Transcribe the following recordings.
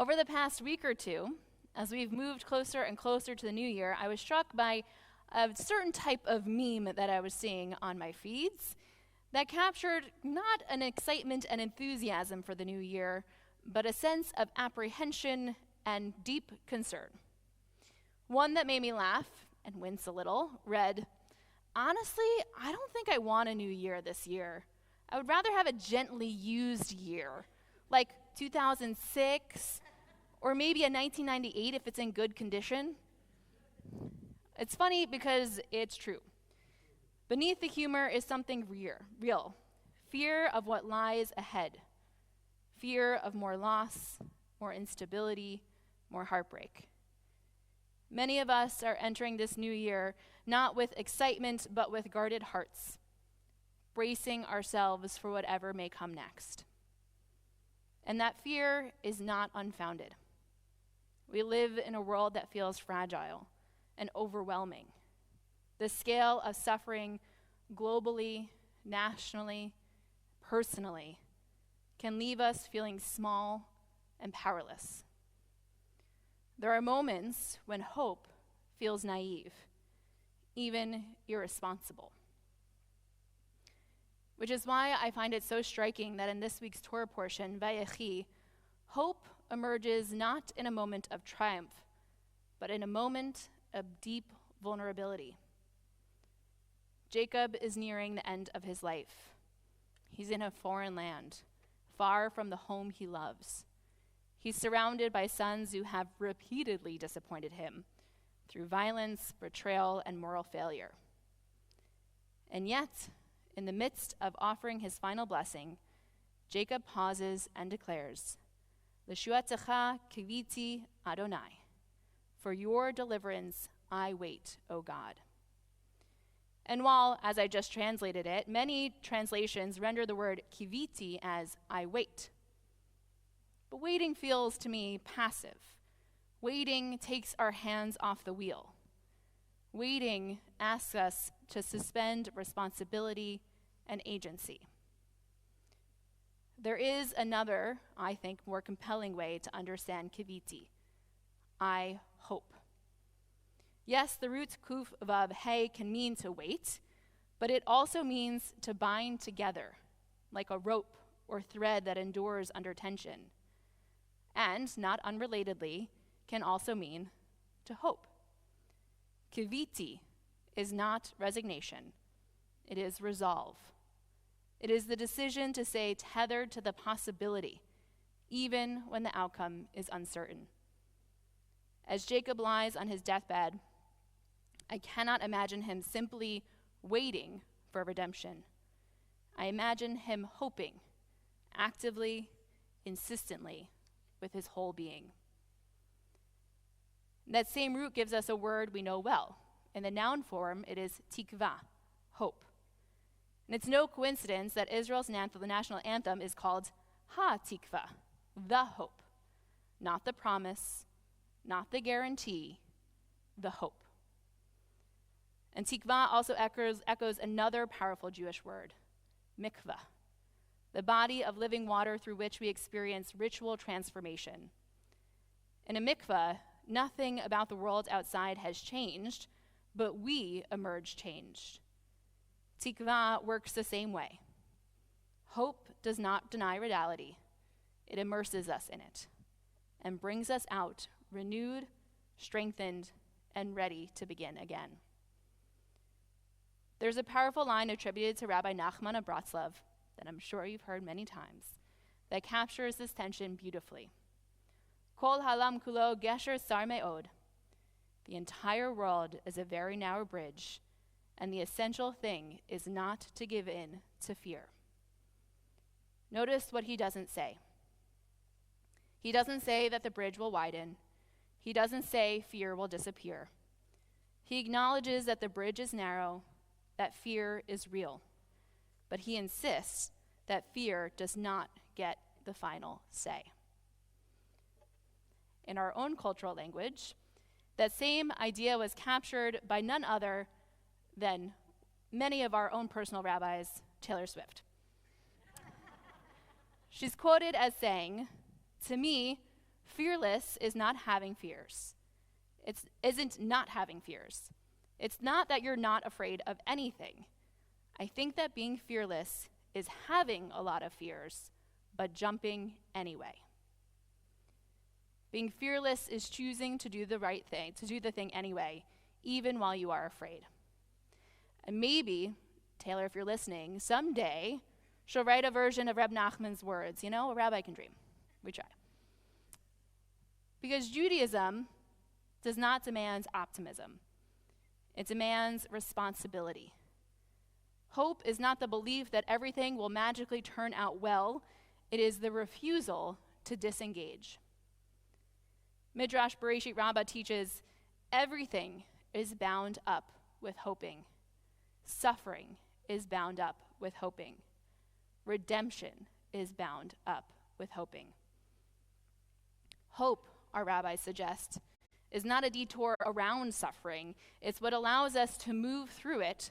Over the past week or two, as we've moved closer and closer to the new year, I was struck by a certain type of meme that I was seeing on my feeds that captured not an excitement and enthusiasm for the new year, but a sense of apprehension and deep concern. One that made me laugh and wince a little read, "Honestly, I don't think I want a new year this year. I would rather have a gently used year, like 2006, or maybe a 1998 if it's in good condition." It's funny because it's true. Beneath the humor is something real. Fear of what lies ahead. Fear of more loss, more instability, more heartbreak. Many of us are entering this new year not with excitement, but with guarded hearts, bracing ourselves for whatever may come next. And that fear is not unfounded. We live in a world that feels fragile and overwhelming. The scale of suffering globally, nationally, personally, can leave us feeling small and powerless. There are moments when hope feels naive, even irresponsible. Which is why I find it so striking that in this week's Torah portion, Vayechi, hope emerges not in a moment of triumph, but in a moment of deep vulnerability. Jacob is nearing the end of his life. He's in a foreign land, far from the home he loves. He's surrounded by sons who have repeatedly disappointed him through violence, betrayal, and moral failure. And yet, in the midst of offering his final blessing, Jacob pauses and declares, "L'shuatecha kiviti Adonai." For your deliverance I wait, O God. And while, as I just translated it, many translations render the word kiviti as I wait. But waiting feels to me passive. Waiting takes our hands off the wheel. Waiting asks us to suspend responsibility and agency. There is another, I think, more compelling way to understand kiviti. I hope. Yes, the root kuf vav hey can mean to wait, but it also means to bind together, like a rope or thread that endures under tension. And, not unrelatedly, can also mean to hope. Kiviti is not resignation. It is resolve. It is the decision to stay tethered to the possibility, even when the outcome is uncertain. As Jacob lies on his deathbed, I cannot imagine him simply waiting for redemption. I imagine him hoping, actively, insistently, with his whole being. That same root gives us a word we know well. In the noun form, it is tikvah, hope. And it's no coincidence that Israel's the national anthem, is called ha-tikvah, the hope. Not the promise, not the guarantee, the hope. And tikvah also echoes another powerful Jewish word, mikvah, the body of living water through which we experience ritual transformation. In a mikvah, nothing about the world outside has changed, but we emerge changed. Tikvah works the same way. Hope does not deny reality. It immerses us in it and brings us out renewed, strengthened, and ready to begin again. There's a powerful line attributed to Rabbi Nachman of Bratslav that I'm sure you've heard many times that captures this tension beautifully. Kol halam kulo gesher sar me'od. The entire world is a very narrow bridge, and the essential thing is not to give in to fear. Notice what he doesn't say. He doesn't say that the bridge will widen. He doesn't say fear will disappear. He acknowledges that the bridge is narrow, that fear is real, but he insists that fear does not get the final say. In our own cultural language, that same idea was captured by none other than many of our own personal rabbis, Taylor Swift. She's quoted as saying, "To me, Fearless is not having fears. Isn't not having fears. It's not that you're not afraid of anything. I think that being fearless is having a lot of fears, but jumping anyway. Being fearless is choosing to do the right thing, to do the thing anyway, even while you are afraid. And maybe, Taylor, if you're listening, someday she'll write a version of Reb Nachman's words. A rabbi can dream. We try. Because Judaism does not demand optimism. It demands responsibility. Hope is not the belief that everything will magically turn out well. It is the refusal to disengage. Midrash Bereshit Rabbah teaches everything is bound up with hoping. Suffering is bound up with hoping. Redemption is bound up with hoping. Hope, our rabbis suggest, is not a detour around suffering. It's what allows us to move through it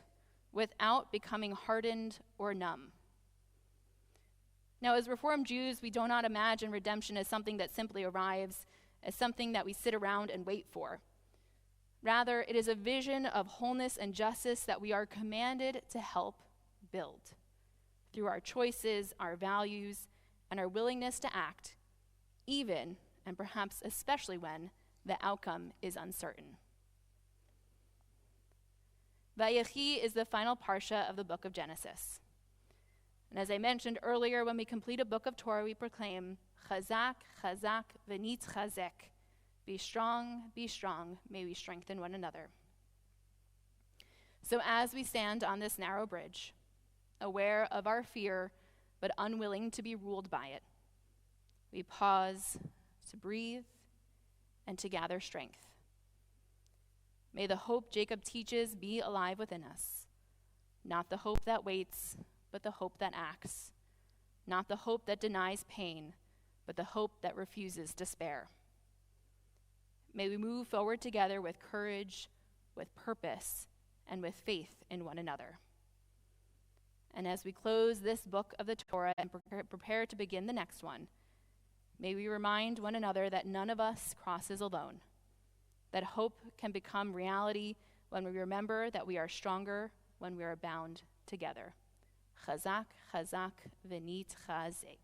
without becoming hardened or numb. Now, as Reformed Jews, we do not imagine redemption as something that simply arrives, as something that we sit around and wait for. Rather, it is a vision of wholeness and justice that we are commanded to help build through our choices, our values, and our willingness to act, even and perhaps especially when the outcome is uncertain. Vayechi is the final parsha of the book of Genesis. And as I mentioned earlier, when we complete a book of Torah, we proclaim, Chazak, chazak, v'nitzchazek. Be strong, may we strengthen one another. So as we stand on this narrow bridge, aware of our fear, but unwilling to be ruled by it, we pause to breathe and to gather strength. May the hope Jacob teaches be alive within us, not the hope that waits, but the hope that acts, not the hope that denies pain, but the hope that refuses despair. May we move forward together with courage, with purpose, and with faith in one another. And as we close this book of the Torah and prepare to begin the next one, may we remind one another that none of us crosses alone, that hope can become reality when we remember that we are stronger when we are bound together. Chazak, chazak, v'nitchazek.